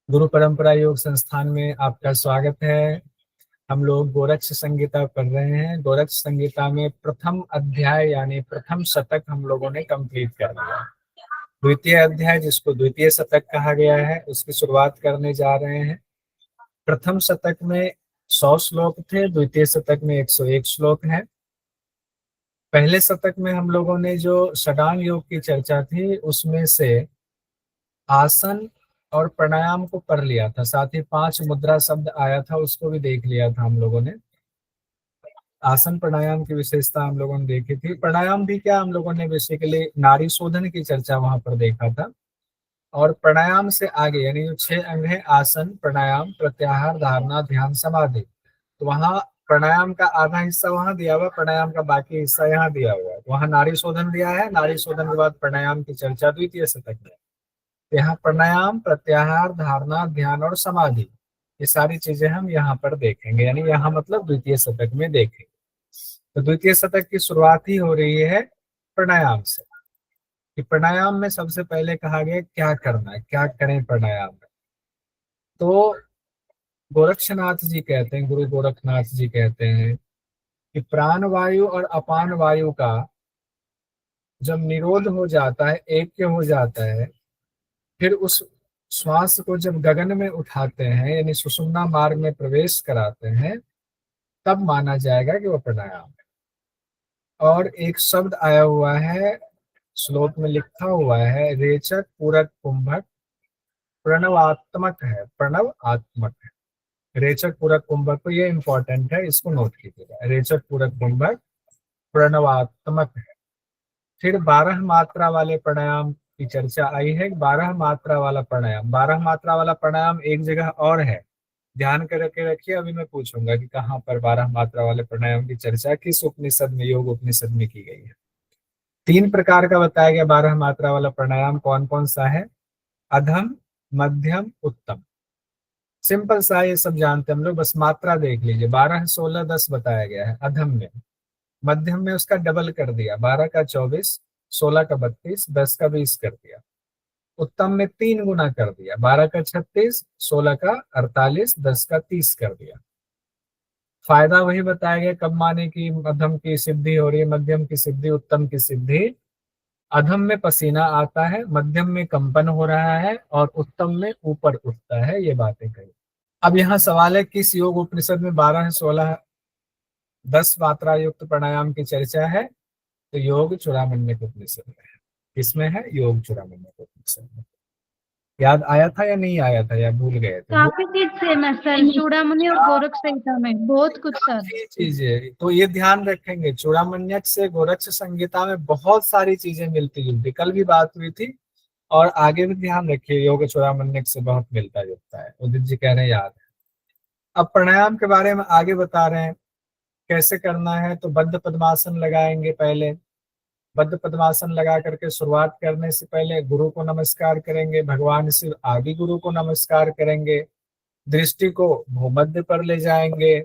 गुरु परंपरा योग संस्थान में आपका स्वागत है। हम लोग गोरक्ष संहिता पढ़ रहे हैं। गोरक्ष संहिता में प्रथम अध्याय यानी प्रथम शतक हम लोगों ने कंप्लीट कर लिया। द्वितीय अध्याय जिसको द्वितीय शतक कहा गया है उसकी शुरुआत करने जा रहे हैं। प्रथम शतक में 100 श्लोक थे, द्वितीय शतक में 101 श्लोक है। पहले शतक में हम लोगों ने जो षडांग योग की चर्चा थी उसमें से आसन और प्राणायाम को पढ़ लिया था, साथ ही 5 मुद्रा शब्द आया था उसको भी देख लिया था हम लोगों ने। आसन प्राणायाम की विशेषता हम लोगों ने देखी थी। प्राणायाम भी क्या, हम लोगों ने बेसिकली नाड़ी शोधन की चर्चा वहां पर देखा था। और प्राणायाम से आगे यानी जो 6 अंग है, आसन प्राणायाम प्रत्याहार धारणा ध्यान समाधि, तो वहाँ प्राणायाम का आधा हिस्सा वहां दिया हुआ, प्राणायाम का बाकी हिस्सा यहाँ दिया हुआ है। वहां नाड़ी शोधन दिया है, नाड़ी शोधन के बाद प्राणायाम की चर्चा द्वितीय शतक में। यहाँ प्राणायाम प्रत्याहार धारणा ध्यान और समाधि, ये सारी चीजें हम यहाँ पर देखेंगे, यानी यहाँ मतलब द्वितीय शतक में देखेंगे। तो द्वितीय शतक की शुरुआत ही हो रही है प्राणायाम से कि प्राणायाम में सबसे पहले कहा गया क्या करना है, क्या करें प्राणायाम में। तो गोरक्षनाथ जी कहते हैं, गुरु गोरखनाथ जी कहते हैं कि प्राण वायु और अपान वायु का जब निरोध हो जाता है, ऐक्य हो जाता है, फिर उस श्वास को जब गगन में उठाते हैं यानी सुषुम्ना मार्ग में प्रवेश कराते हैं, तब माना जाएगा कि वो प्राणायाम है। और एक शब्द आया हुआ है, श्लोक में लिखा हुआ है, रेचक पूरक कुंभक प्रणवात्मक है, प्रणव आत्मक है। रेचक पूरक कुंभक, तो ये इंपॉर्टेंट है, इसको नोट कीजिएगा। रेचक पूरक कुंभक प्रणवात्मक है। फिर 12 मात्रा वाले प्राणायाम की चर्चा आई है। 12 मात्रा वाला प्राणायाम, 12 मात्रा वाला प्राणायाम एक जगह और है, ध्यान करके रखिए। अभी मैं पूछूंगा कि कहाँ पर 12 मात्रा वाले प्राणायाम की चर्चा किस उपनिषद में, योग उपनिषद में की गई है। 3 प्रकार का बताया गया 12 मात्रा वाला प्राणायाम, कौन कौन सा है? अधम, मध्यम, उत्तम। सिंपल सा, ये सब जानते हैं हम लोग, बस मात्रा देख लीजिए। 12, 16, 10 बताया गया है अधम में। मध्यम में उसका डबल कर दिया, 12 का 24, 16 का 32, 10 का 20 कर दिया। उत्तम में 3 गुना कर दिया, 12 का 36, 16 का 48, 10 का 30 कर दिया। फायदा वही बताया गया, कब माने की मध्यम की सिद्धि हो रही है, मध्यम की सिद्धि, उत्तम की सिद्धि। अधम में पसीना आता है, मध्यम में कंपन हो रहा है और उत्तम में ऊपर उठता है, ये बातें कही। अब यहाँ सवाल है किस योग उपनिषद में 12, 16, 10 मात्रा युक्त प्राणायाम की चर्चा है? तो योग चूड़ामण्य उपनिषद में है। किसमें है? योग चूड़ामण्य उपनिषद में। याद आया था या नहीं आया था, या भूल गए थे? काफी चीज सेम है सर, चूड़ामणि और गोरख संहिता में बहुत कुछ सर। काफी चीजें, तो ये ध्यान रखेंगे, चूड़ामण्यक से गोरक्ष संहिता में बहुत सारी चीजें मिलती जुलती, कल भी बात हुई थी। और आगे भी ध्यान रखिए, योग चूड़ामण्यक से बहुत मिलता जुलता है। उदित जी कह रहे हैं याद है। अब प्राणायाम के बारे में आगे बता रहे हैं कैसे करना है। तो बद्ध पद्मासन लगाएंगे पहले। बद्ध पद्मासन लगा करके शुरुआत करने से पहले गुरु को नमस्कार करेंगे, भगवान शिव आदि गुरु को नमस्कार करेंगे। दृष्टि को भूमध्य पर ले जाएंगे,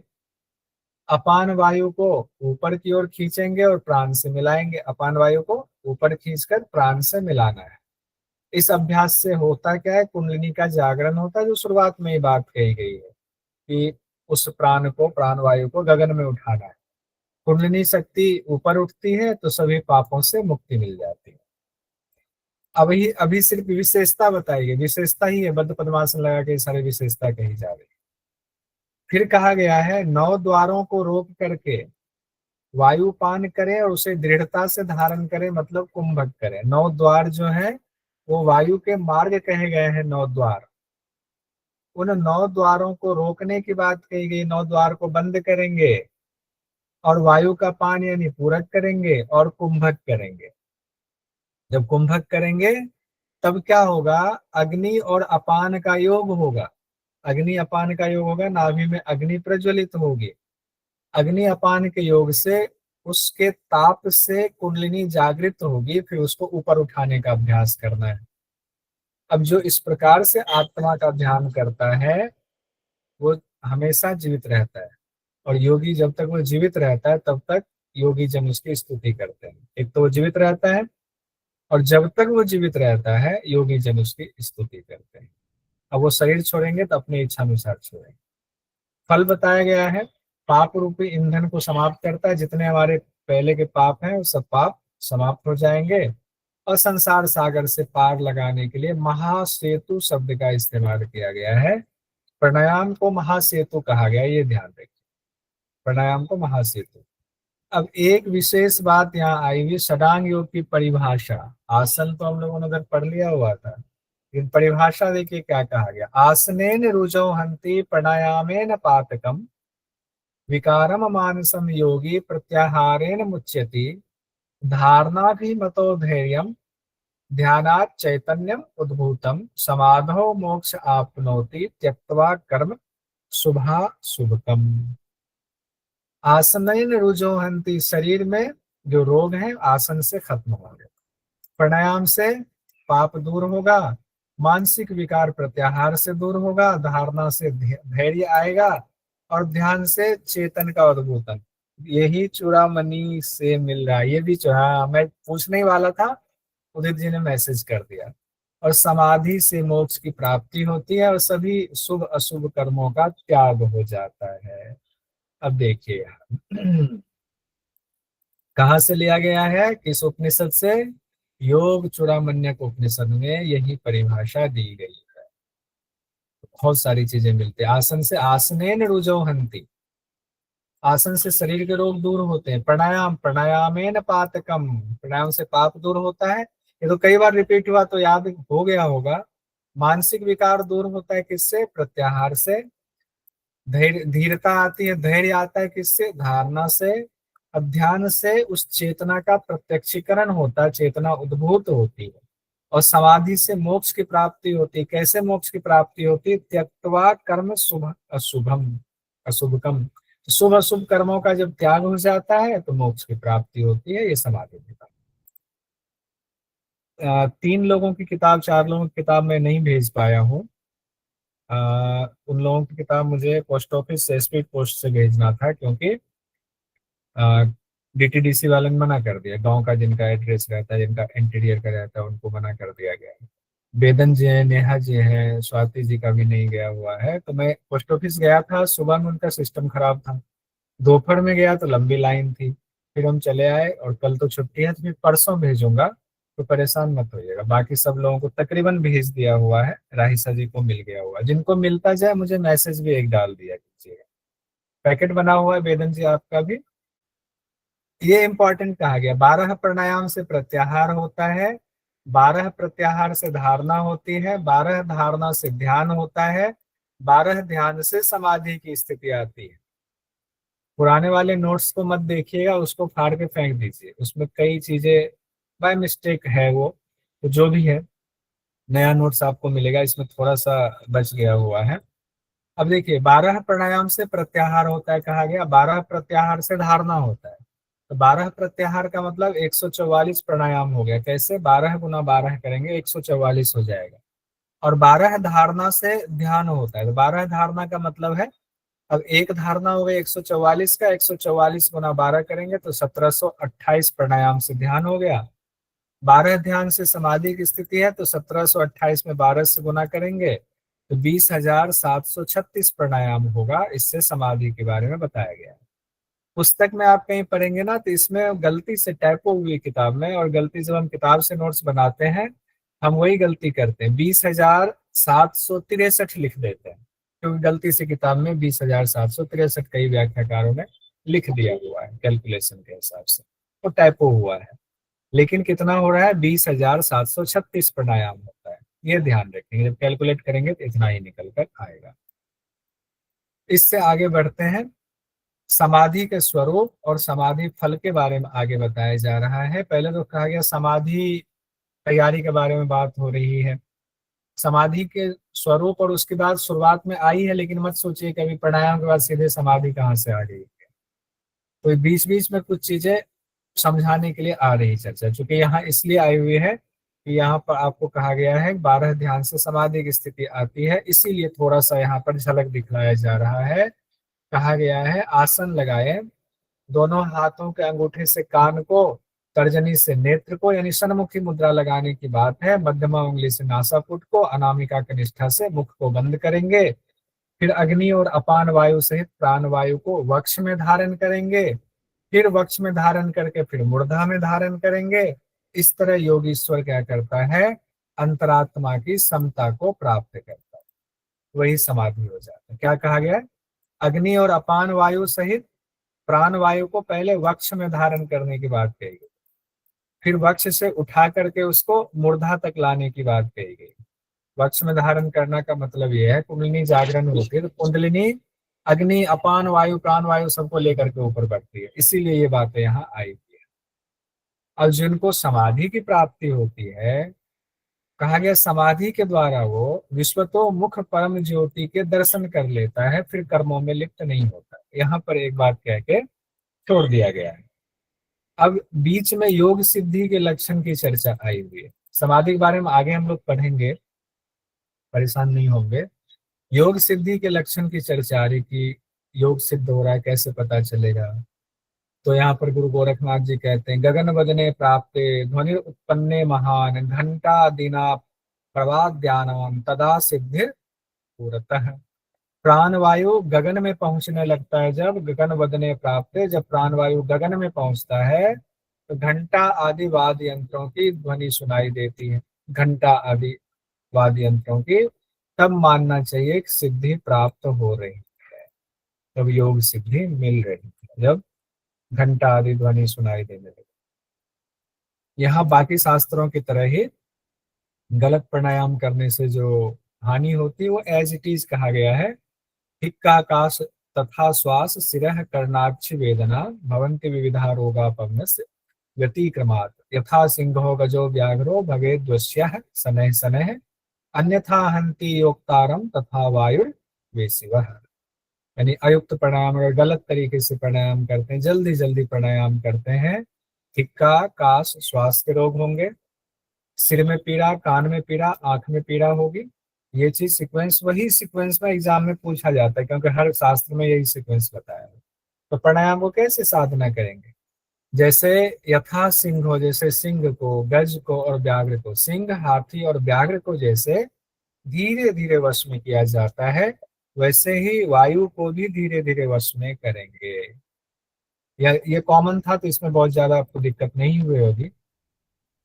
अपान वायु को ऊपर की ओर खींचेंगे और प्राण से मिलाएंगे। अपान वायु को ऊपर खींचकर प्राण से मिलाना है। इस अभ्यास से होता क्या है, कुंडलिनी का जागरण होता है, जो शुरुआत में ही बात कही गई है कि उस प्राण को, प्राण वायु को गगन में उठाना है। कुंडलिनी शक्ति ऊपर उठती है तो सभी पापों से मुक्ति मिल जाती है। अभी अभी सिर्फ विशेषता बताई गई, विशेषता ही है, बद्ध पद्मासन लगा के सारी विशेषता कही जा रही है। फिर कहा गया है 9 द्वारों को रोक करके वायु पान करें और उसे दृढ़ता से धारण करें, मतलब कुंभक करें। 9 द्वार जो है वो वायु के मार्ग कहे गए हैं, 9 द्वार। उन 9 द्वारों को रोकने की बात कही गई। 9 द्वार को बंद करेंगे और वायु का पान यानी पूरक करेंगे और कुंभक करेंगे। जब कुंभक करेंगे तब क्या होगा, अग्नि और अपान का योग होगा। अग्नि अपान का योग होगा, नाभि में अग्नि प्रज्वलित होगी। अग्नि अपान के योग से उसके ताप से कुंडलिनी जागृत होगी, फिर उसको ऊपर उठाने का अभ्यास करना है। अब जो इस प्रकार से आत्मा का ध्यान करता है वो हमेशा जीवित रहता है। और योगी जब तक वो जीवित रहता है तब तक योगी जन उसकी स्तुति करते हैं। एक तो वो जीवित रहता है और जब तक वो जीवित रहता है योगी जन उसकी स्तुति करते हैं। अब वो शरीर छोड़ेंगे तो अपनी इच्छा अनुसार छोड़ेंगे। फल बताया गया है, पाप रूपी ईंधन को समाप्त करता है, जितने हमारे पहले के पाप हैं वो सब पाप समाप्त हो जाएंगे। और संसार सागर से पार लगाने के लिए महासेतु शब्द का इस्तेमाल किया गया है। प्राणायाम को महासेतु कहा गया है, ये ध्यान रखिए, प्राणायाम को महासेतु। अब एक विशेष बात यहाँ आई हुई, षडांग योग की परिभाषा। आसन तो हम लोगों ने उधर पढ़ लिया हुआ था, लेकिन परिभाषा देखिए क्या कहा गया। आसनेन रुजो हंति प्राणायामेन पातकम विकारम मानसम योगी प्रत्याहारेण मुच्यति धारणा भी मतो धैर्यम ध्यानात् चैतन्यम उद्भूतम समाधो मोक्ष आपनोति त्यक्त्वा कर्म शुभा शुभकम। आसनैन रुजोहंती, शरीर में जो रोग है आसन से खत्म होंगे, प्राणायाम से पाप दूर होगा, मानसिक विकार प्रत्याहार से दूर होगा, धारणा से धैर्य आएगा, और ध्यान से चेतन का उद्भूतन। यही चूड़ामणि से मिल रहा है, ये भी हाँ मैं पूछने ही वाला था, उदित जी ने मैसेज कर दिया। और समाधि से मोक्ष की प्राप्ति होती है और सभी शुभ अशुभ कर्मों का त्याग हो जाता है। अब देखिए कहाँ से लिया गया है, किस उपनिषद से? योग चूड़ामण्यक उपनिषद में यही परिभाषा दी गई है। बहुत सारी चीजें मिलती है आसन से। आसनेन रुजो हंति, आसन से शरीर के रोग दूर होते हैं। प्राणायाम, प्राणायामेन पातकम, प्राणायाम से पाप दूर होता है। ये तो कई बार रिपीट हुआ तो याद हो गया होगा। मानसिक विकार दूर होता है किससे? प्रत्याहार से। धैर्य, धीरता आती है, धैर्य आता है किससे? धारणा से। अध्यान से उस चेतना का प्रत्यक्षीकरण होता है, चेतना उद्भूत होती है। और समाधि से मोक्ष की प्राप्ति होती है। कैसे मोक्ष की प्राप्ति होती है? त्यक्त्वा कर्म शुभ अशुभम अशुभकम, शुभ अशुभ कर्मों का जब त्याग हो जाता है तो मोक्ष की प्राप्ति होती है। ये समाधि की बात। 3 लोगों की किताब, 4 लोगों की किताब मैं नहीं भेज पाया हूँ। उन लोगों की किताब मुझे पोस्ट ऑफिस से, स्पीड पोस्ट से भेजना था, क्योंकि डीटीडीसी वाले ने मना कर दिया। गांव का जिनका एड्रेस रहता है, जिनका इंटीरियर का रहता है, उनको मना कर दिया गया है। वेदन जी है, नेहा जी है, स्वाति जी का भी नहीं गया हुआ है। तो मैं पोस्ट ऑफिस गया था, सुबह में उनका सिस्टम खराब था, दोपहर में गया तो लंबी लाइन थी, फिर हम चले आए। और कल तो छुट्टी है तो फिर परसों भेजूंगा, तो परेशान मत होइएगा। बाकी सब लोगों को तकरीबन भेज दिया हुआ है, राहिसा जी को मिल गया हुआ। जिनको मिलता जाए मुझे मैसेज भी एक डाल दिया कीजिएगा। पैकेट बना हुआ है वेदन जी आपका भी। ये इंपॉर्टेंट कहा गया, 12 प्राणायाम से प्रत्याहार होता है, 12 प्रत्याहार से धारणा होती है, 12 धारणा से ध्यान होता है, 12 ध्यान से समाधि की स्थिति आती है। पुराने वाले नोट्स को मत देखिएगा, उसको फाड़ के फेंक दीजिए, उसमें कई चीजें बाय मिस्टेक है वो। तो जो भी है, नया नोट्स आपको मिलेगा, इसमें थोड़ा सा बच गया हुआ है। अब देखिए, 12 प्राणायाम से प्रत्याहार होता है कहा गया, 12 प्रत्याहार से धारणा होता है। तो 12 प्रत्याहार का मतलब 144 प्राणायाम हो गया। कैसे? 12 गुना 12 करेंगे 144 हो जाएगा। और 12 धारणा से ध्यान होता है। तो 12 धारणा का मतलब है, अब एक धारणा हो गई 144 का, 144 गुना 12 करेंगे तो 1728 प्राणायाम से ध्यान हो गया। 12 ध्यान से समाधि की स्थिति है, तो 1728 में 12 से गुना करेंगे तो 20,736 प्राणायाम होगा। इससे समाधि के बारे में बताया गया है। पुस्तक में आप कहीं पढ़ेंगे ना, तो इसमें गलती से टाइपो हुई किताब में, और गलती जब हम किताब से नोट्स बनाते हैं हम वही गलती करते हैं, 20,763 लिख देते हैं, क्योंकि गलती से किताब में 20,763 कई व्याख्याकारों ने लिख दिया हुआ है कैलकुलेशन के हिसाब से, तो टाइपो हुआ है। लेकिन कितना हो रहा है? 20,736 प्राणायाम होता है। ये ध्यान रखेंगे, जब कैलकुलेट करेंगे तो इतना ही निकल कर आएगा। इससे आगे बढ़ते हैं, समाधि के स्वरूप और समाधि फल के बारे में आगे बताया जा रहा है। पहले तो कहा गया समाधि तैयारी के बारे में बात हो रही है, समाधि के स्वरूप, और उसके बाद शुरुआत में आई है, लेकिन मत सोचिए कभी प्राणायाम के बाद सीधे समाधि कहाँ से आ गई है। तो बीच बीच में कुछ चीजें समझाने के लिए आ रही चर्चा, चूंकि यहाँ इसलिए आई हुई है कि यहाँ पर आपको कहा गया है 12 ध्यान से समाधि की स्थिति आती है, इसीलिए थोड़ा सा यहाँ पर झलक दिखलाया जा रहा है। कहा गया है आसन लगाए, दोनों हाथों के अंगूठे से कान को तर्जनी से नेत्र को यानी सन्मुखी मुद्रा लगाने की बात है। मध्यमा उंगली से नासापुट को, अनामिका कनिष्ठा से मुख को बंद करेंगे। फिर अग्नि और अपान वायु सहित प्राण वायु को वक्ष में धारण करेंगे। फिर वक्ष में धारण करके फिर मूर्धा में धारण करेंगे। इस तरह योगीश्वर क्या करता है, अंतरात्मा की समता को प्राप्त करता है, वही समाधि हो जाता है। क्या कहा गया है, अग्नि और अपान वायु सहित प्राण वायु को पहले वक्ष में धारण करने की बात कही गई, फिर वक्ष से उठा करके उसको मूर्धा तक लाने की बात कही गई। वक्ष में धारण करना का मतलब यह है कुंडलिनी जागरण होती है, तो कुंडलिनी अग्नि अपान वायु प्राण वायु सबको लेकर के ऊपर बढ़ती है, इसीलिए ये बातें यहाँ आई हुई है। और जिनको समाधि की प्राप्ति होती है, कहा गया समाधि के द्वारा वो विश्वतो मुख परम ज्योति के दर्शन कर लेता है, फिर कर्मों में लिप्त नहीं होता। यहाँ पर एक बात कह के छोड़ दिया गया है। अब बीच में योग सिद्धि के लक्षण की चर्चा आई हुई है। समाधि के बारे में आगे हम लोग पढ़ेंगे, परेशान नहीं होंगे। योग सिद्धि के लक्षण की चर्चा आ रही कि योग सिद्ध हो रहा है, कैसे पता चलेगा। तो यहाँ पर गुरु गोरखनाथ जी कहते हैं, गगन वदने प्राप्ते ध्वनि उत्पन्ने महान घंटा दिना प्रवाद्यानाम तदा सिद्धिर पूरतः। प्राण वायु गगन में पहुंचने लगता है, जब गगन वदने प्राप्त, जब प्राण वायु गगन में पहुंचता है तो घंटा आदि वाद्य यंत्रों की ध्वनि सुनाई देती है। घंटा आदि वाद्य यंत्रों की, तब मानना चाहिए कि सिद्धि प्राप्त हो रही है, तब योग सिद्धि मिल रही है, जब घंटा आदि ध्वनि सुनाई देने लगे। यहाँ बाकी शास्त्रों की तरह ही गलत प्राणायाम करने से जो हानि होती है वो एज इट इज कहा गया है। हिक्काकाश तथा श्वास सिरह कर्णाक्ष वेदना भवन्ति विविधा रोगापन्नस्य व्यतिक्रमात् यथा सिंहो गजो व्याघ्रो भवेद्वश्यः शनैः शनैः अन्यथा हन्ति योक्तारम तथा वायुर वेशिवः। यानी अयुक्त प्राणायाम, अगर गलत तरीके से प्राणायाम करते हैं, जल्दी जल्दी प्राणायाम करते हैं, हिक्का काश श्वास के रोग होंगे, सिर में पीड़ा, कान में पीड़ा, आंख में पीड़ा होगी। ये चीज सीक्वेंस, वही सीक्वेंस में एग्जाम में पूछा जाता है, क्योंकि हर शास्त्र में यही सीक्वेंस बताया है। तो प्राणायाम को कैसे साधना करेंगे, जैसे यथा सिंह हो, जैसे सिंह को, गज को और व्याघ्र को, सिंह हाथी और व्याघ्र को जैसे धीरे धीरे वश में किया जाता है, वैसे ही वायु को भी धीरे धीरे वश में करेंगे। ये कॉमन था, तो इसमें बहुत ज्यादा आपको दिक्कत नहीं हुई होगी।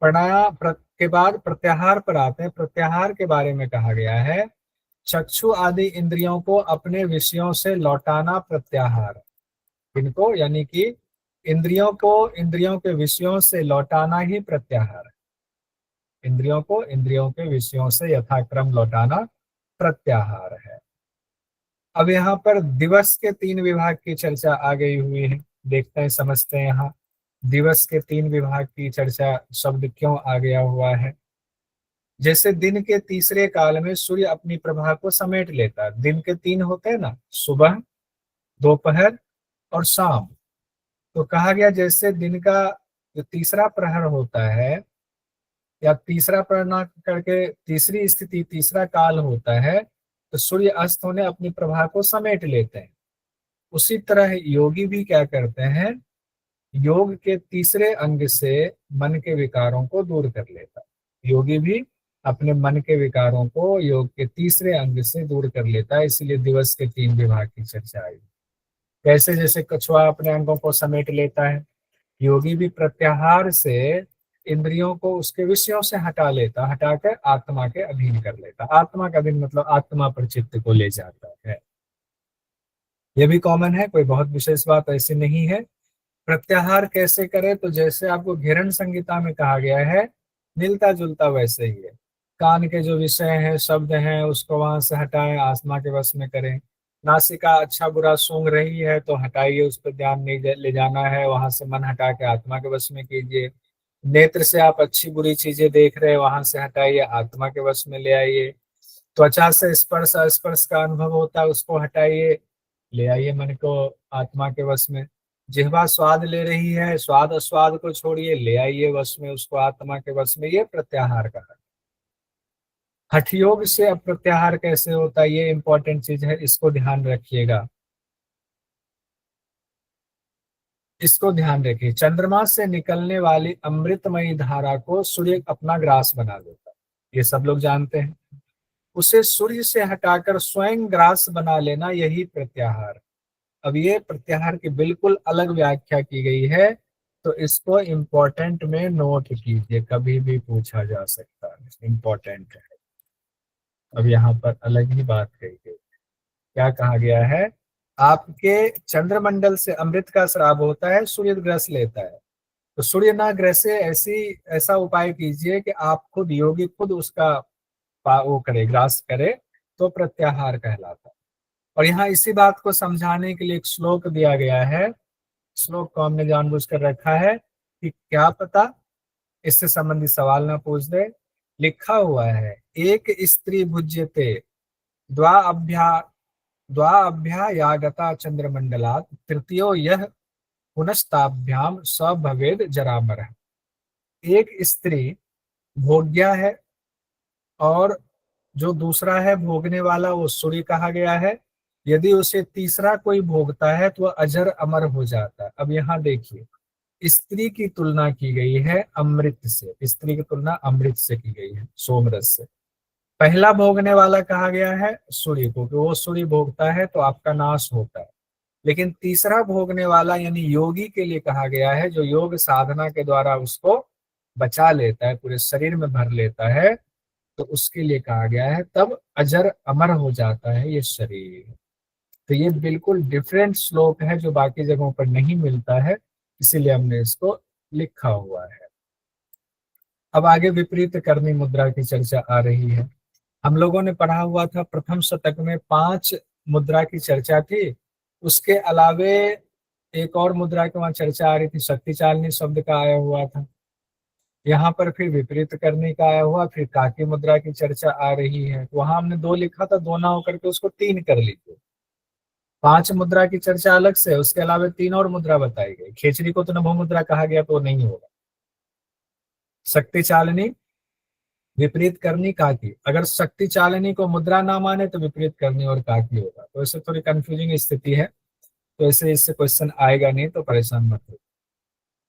प्राणायाम के बाद प्रत्याहार पर आते हैं। प्रत्याहार के बारे में कहा गया है, चक्षु आदि इंद्रियों को अपने विषयों से लौटाना प्रत्याहार। इनको यानी कि इंद्रियों को इंद्रियों के विषयों से लौटाना ही प्रत्याहार है। इंद्रियों को इंद्रियों के विषयों से यथाक्रम लौटाना प्रत्याहार है। अब यहाँ पर दिवस के 3 विभाग की चर्चा आ गई हुई है, देखते हैं समझते हैं। यहाँ दिवस के 3 विभाग की चर्चा शब्द क्यों आ गया हुआ है। जैसे दिन के तीसरे काल में सूर्य अपनी प्रभा को समेट लेता है। दिन के 3 होते हैं ना, सुबह, दोपहर और शाम। तो कहा गया जैसे दिन का जो तीसरा प्रहर होता है, या तीसरा प्रहर करके तीसरी स्थिति, तीसरा काल होता है, तो सूर्य अस्त होने अपनी प्रभा को समेट लेते हैं। उसी तरह योगी भी क्या करते हैं, योग के तीसरे अंग से मन के विकारों को दूर कर लेता है। योगी भी अपने मन के विकारों को योग के तीसरे अंग से दूर कर लेता है, इसीलिए दिवस के 3 विभाग की चर्चा आई। कैसे, जैसे कछुआ अपने अंगों को समेट लेता है, योगी भी प्रत्याहार से इंद्रियों को उसके विषयों से हटा लेता, हटाकर आत्मा के अधीन कर लेता। आत्मा का अधीन मतलब आत्मा पर चित्त को ले जाता है। यह भी कॉमन है, कोई बहुत विशेष बात ऐसी नहीं है। प्रत्याहार कैसे करें, तो जैसे आपको घेरण संहिता में कहा गया है, मिलता जुलता वैसे ही है। कान के जो विषय हैं, शब्द हैं, उसको वहां से हटाएं, आत्मा के वश में करें। नासिका अच्छा बुरा सूंघ रही है तो हटाइए, उस पर ध्यान नहीं ले जाना है, वहां से मन हटा के आत्मा के वश में कीजिए। नेत्र से आप अच्छी बुरी चीजें देख रहे हैं, वहां से हटाइए, आत्मा के वश में ले आइए। त्वचा से स्पर्श अस्पर्श का अनुभव होता है, उसको हटाइए, ले आइए मन को आत्मा के वश में। जिह्वा स्वाद ले रही है, स्वाद अस्वाद को छोड़िए, ले आइए वश में, उसको आत्मा के वश में। ये प्रत्याहार का है। हठ योग से अब प्रत्याहार कैसे होता है, ये इंपॉर्टेंट चीज है, इसको ध्यान रखिएगा। इसको ध्यान रखिए, चंद्रमा से निकलने वाली अमृतमयी धारा को सूर्य अपना ग्रास बना लेता है, ये सब लोग जानते हैं। उसे सूर्य से हटाकर स्वयं ग्रास बना लेना, यही प्रत्याहार। अब ये प्रत्याहार की बिल्कुल अलग व्याख्या की गई है, तो इसको इम्पोर्टेंट में नोट कीजिए, कभी भी पूछा जा सकता है, इम्पोर्टेंट है। अब यहाँ पर अलग ही बात कही गई, क्या कहा गया है, आपके चंद्रमंडल से अमृत का स्राव होता है, सूर्य ग्रस लेता है, तो सूर्य ना ग्रसे, ऐसा उपाय कीजिए कि आप खुद, योगी खुद उसका वो करे, ग्रास करे, तो प्रत्याहार कहलाता है। और यहाँ इसी बात को समझाने के लिए एक श्लोक दिया गया है, श्लोक को हमने जानबूझकर रखा है कि क्या पता इससे संबंधित सवाल ना पूछ दे। लिखा हुआ है, एक स्त्री भुज्यते द्वा अभ्या द्वा अभ्यायागता चंद्रमंडलात् तृतीयो यह पुनस्ताभ्याम स भवेद जरामर। एक स्त्री भोग्या है और जो दूसरा है भोगने वाला, वो सूर्य कहा गया है। यदि उसे तीसरा कोई भोगता है तो वह अजर अमर हो जाता है। अब यहाँ देखिए, स्त्री की तुलना की गई है अमृत से, स्त्री की तुलना अमृत से की गई है, सोमरस से। पहला भोगने वाला कहा गया है सूर्य को, कि वो सूर्य भोगता है तो आपका नाश होता है। लेकिन तीसरा भोगने वाला यानी योगी के लिए कहा गया है, जो योग साधना के द्वारा उसको बचा लेता है, पूरे शरीर में भर लेता है, तो उसके लिए कहा गया है तब अजर अमर हो जाता है ये शरीर। तो ये बिल्कुल डिफरेंट श्लोक है जो बाकी जगहों पर नहीं मिलता है, इसीलिए हमने इसको लिखा हुआ है। अब आगे विपरीत करनी मुद्रा की चर्चा आ रही है। हम लोगों ने पढ़ा हुआ था प्रथम शतक में 5 मुद्रा की चर्चा थी, उसके अलावे एक और मुद्रा की वहां चर्चा आ रही थी, शक्ति चालनी शब्द का आया हुआ था। यहाँ पर फिर विपरीत करने का आया हुआ, फिर काकी मुद्रा की चर्चा आ रही है। तो वहां हमने 2 लिखा था, 2 ना होकर के उसको 3 कर लीजिए। 5 मुद्रा की चर्चा अलग से है, उसके अलावा 3 और मुद्रा बताई गई। खेचरी को तो नभो मुद्रा कहा गया, तो नहीं होगा। शक्ति चालनी, विपरीत करनी, काकी। अगर शक्ति चालनी को मुद्रा ना माने तो विपरीत करनी और काकी होगा। तो इससे थोड़ी कंफ्यूजिंग स्थिति है, तो ऐसे इससे क्वेश्चन आएगा नहीं, तो परेशान मत हो।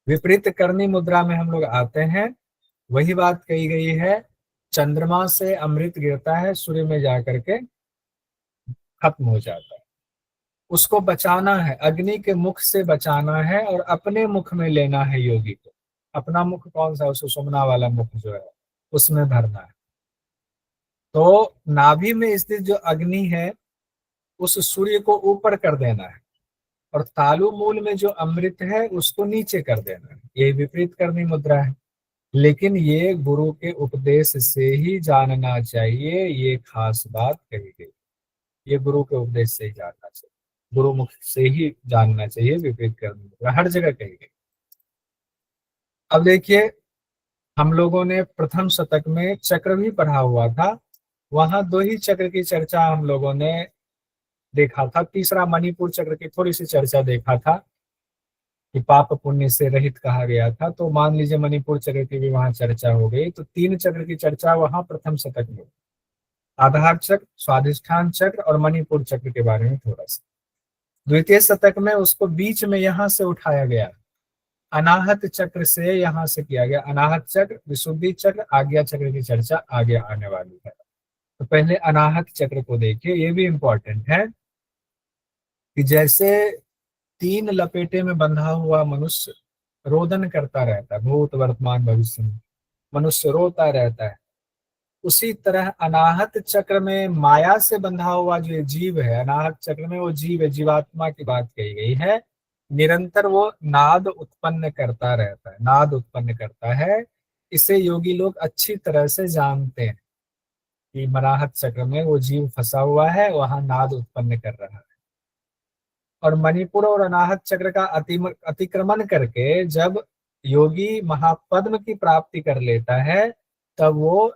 विपरीत करनी मुद्रा में हम लोग आते हैं, वही बात कही गई है, चंद्रमा से अमृत गिरता है, सूर्य में जाकर के खत्म हो जाता है। उसको बचाना है, अग्नि के मुख से बचाना है और अपने मुख में लेना है योगी को। अपना मुख कौन सा, सुषुम्ना वाला मुख जो है उसमें भरना है। तो नाभि में स्थित जो अग्नि है उस सूर्य को ऊपर कर देना है, और तालु मूल में जो अमृत है उसको नीचे कर देना है। ये विपरीत करनी मुद्रा है, लेकिन ये गुरु के उपदेश से ही जानना चाहिए, ये खास बात कही गई। ये गुरु के उपदेश से ही जानना चाहिए, गुरु मुख से ही जानना चाहिए, विपरीत करनी मुद्रा हर जगह कही गई। अब देखिए, हम लोगों ने प्रथम शतक में चक्र भी पढ़ा हुआ था, वहां 2 ही चक्र की चर्चा हम लोगों ने देखा था। तीसरा मणिपुर चक्र की थोड़ी सी चर्चा देखा था कि पाप पुण्य से रहित कहा गया था, तो मान लीजिए मणिपुर चक्र की भी वहां चर्चा हो गई। तो 3 चक्र की चर्चा वहां प्रथम शतक में, आधार चक्र, स्वाधिष्ठान चक्र और मणिपुर चक्र के बारे में थोड़ा सा। द्वितीय शतक में उसको बीच में यहाँ से उठाया गया, अनाहत चक्र से यहाँ से किया गया। अनाहत चक्र, विशुद्धि चक्र, आज्ञा चक्र की चर्चा आगे आने वाली है। तो पहले अनाहत चक्र को देखिए, ये भी इंपॉर्टेंट है कि जैसे 3 लपेटे में बंधा हुआ मनुष्य रोदन करता रहता है, भूत वर्तमान भविष्य में मनुष्य रोता रहता है, उसी तरह अनाहत चक्र में माया से बंधा हुआ जो जीव है, अनाहत चक्र में वो जीव है, जीवात्मा की बात कही गई है। निरंतर वो नाद उत्पन्न करता रहता है, नाद उत्पन्न करता है। इसे योगी लोग अच्छी तरह से जानते हैं कि अनाहत चक्र में वो जीव फंसा हुआ है, वहां नाद उत्पन्न कर रहा है। और मणिपुर और अनाहत चक्र का अतिक्रमण करके जब योगी महापद्म की प्राप्ति कर लेता है, तब वो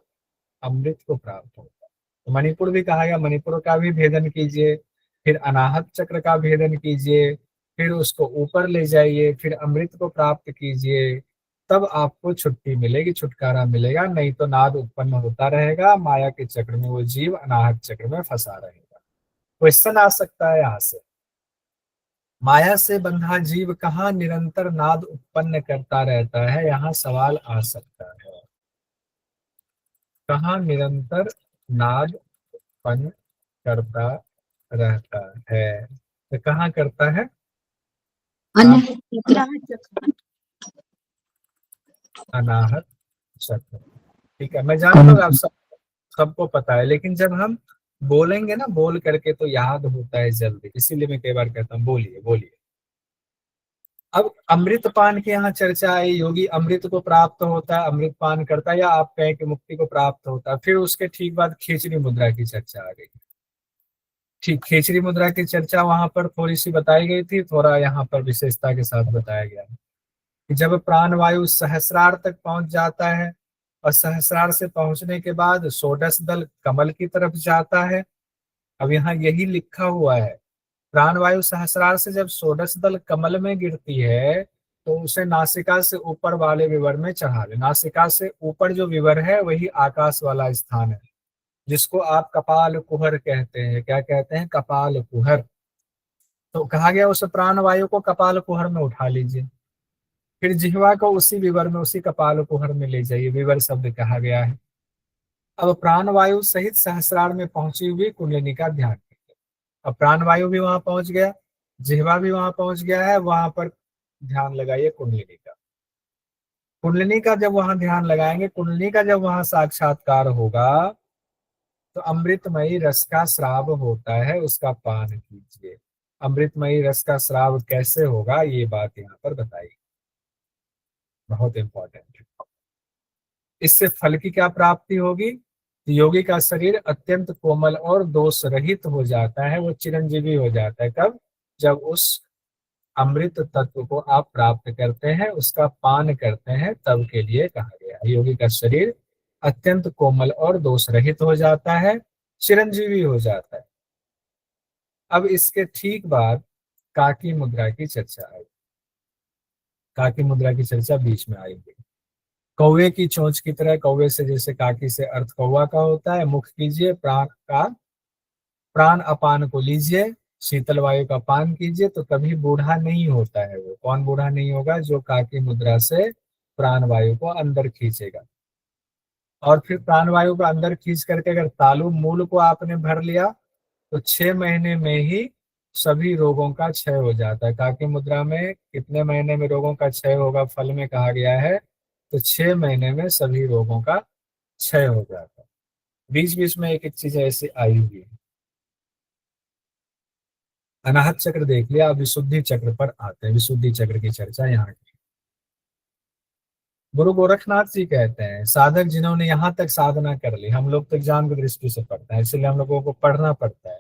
अमृत को प्राप्त होता है। तो मणिपुर भी कहा गया, मणिपुर का भी भेदन कीजिए, फिर अनाहत चक्र का भेदन कीजिए, फिर उसको ऊपर ले जाइए, फिर अमृत को प्राप्त कीजिए, तब आपको छुट्टी मिलेगी, छुटकारा मिलेगा। नहीं तो नाद उत्पन्न होता रहेगा, माया के चक्र में वो जीव अनाहत चक्र में फंसा रहेगा। क्वेश्चन आ सकता है यहाँ से, माया से बंधा जीव कहाँ निरंतर नाद उत्पन्न करता रहता है, यहाँ सवाल आ सकता है। कहाँ निरंतर नाद उत्पन्न करता रहता है, तो कहाँ करता है? अनाहत चक्र। ठीक है, मैं जानता हूँ आप सबको पता है, लेकिन जब हम बोलेंगे ना बोल करके तो याद होता है जल्दी, इसीलिए मैं कई बार कहता हूँ बोलिए बोलिए। अब अमृत पान की यहाँ चर्चा आई, योगी अमृत को प्राप्त होता है, अमृत पान करता है, या आप कहें कि मुक्ति को प्राप्त होता है। फिर उसके ठीक बाद खेचरी मुद्रा की चर्चा आ गई। ठीक, खेचरी मुद्रा की चर्चा वहां पर थोड़ी सी बताई गई थी, थोड़ा यहाँ पर विशेषता के साथ बताया गया है कि जब प्राण वायु सहस्रार तक पहुंच जाता है और सहस्रार से पहुंचने के बाद षोडश दल कमल की तरफ जाता है। अब यहाँ यही लिखा हुआ है, प्राण वायु सहस्रार से जब षोडश दल कमल में गिरती है तो उसे नासिका से ऊपर वाले विवर में चढ़ा ले। नासिका से ऊपर जो विवर है वही आकाश वाला स्थान है, जिसको आप कपाल कुहर कहते हैं। क्या कहते हैं? कपाल कुहर। तो कहा गया उस प्राण वायु को कपाल कुहर में उठा लीजिए, फिर जिह्वा को उसी विवर में, उसी कपाल कुहर में ले जाइए, विवर शब्द कहा गया है। अब प्राण वायु सहित सहस्रार में पहुंची हुई कुंडलिनी का ध्यान कीजिए। अब प्राण वायु भी वहां पहुंच गया, जिह्वा भी वहां पहुंच गया है, वहां पर ध्यान लगाइए कुंडलिनी का। कुंडलिनी का जब वहां ध्यान लगाएंगे, कुंडलिनी का जब वहां साक्षात्कार होगा तो अमृतमयी रस का स्राव होता है, उसका पान कीजिए। अमृतमयी रस का स्राव कैसे होगा, ये बात यहाँ पर बताई, बहुत इंपॉर्टेंट है। इससे फल की क्या प्राप्ति होगी? योगी का शरीर अत्यंत कोमल और दोष रहित हो जाता है, वो चिरंजीवी हो जाता है। कब? जब उस अमृत तत्व को आप प्राप्त करते हैं, उसका पान करते हैं, तब के लिए कहा गया है। योगी का शरीर अत्यंत कोमल और दोष रहित हो जाता है, चिरंजीवी हो जाता है। अब इसके ठीक बाद काकी मुद्रा की चर्चा आई। काकी मुद्रा की चर्चा बीच में आएगी। कौवे की चोंच की तरह, कौवे से जैसे काकी से अर्थ कौवा का होता है, मुख कीजिए, प्राण अपान को लीजिए, शीतल वायु का पान कीजिए, तो कभी बूढ़ा नहीं होता है। वो कौन बूढ़ा नहीं होगा? जो काकी मुद्रा से प्राण वायु को अंदर खींचेगा। और फिर प्राण वायु को अंदर खींच करके अगर तालु मूल को आपने भर लिया तो 6 महीने में ही सभी रोगों का क्षय हो जाता है। काकी मुद्रा में कितने महीने में रोगों का क्षय होगा फल में कहा गया है? तो 6 महीने में सभी रोगों का क्षय हो जाता है। बीच बीच में एक एक चीज ऐसी आई हुई है। अनाहत चक्र देख लिया, अब विशुद्धि चक्र पर आते हैं। विशुद्धि चक्र की चर्चा यहाँ की। गुरु गोरखनाथ जी कहते हैं, साधक जिन्होंने यहाँ तक साधना कर ली, हम लोग तो एग्जाम की दृष्टि से पढ़ते हैं, इसलिए हम लोगों को पढ़ना पड़ता है,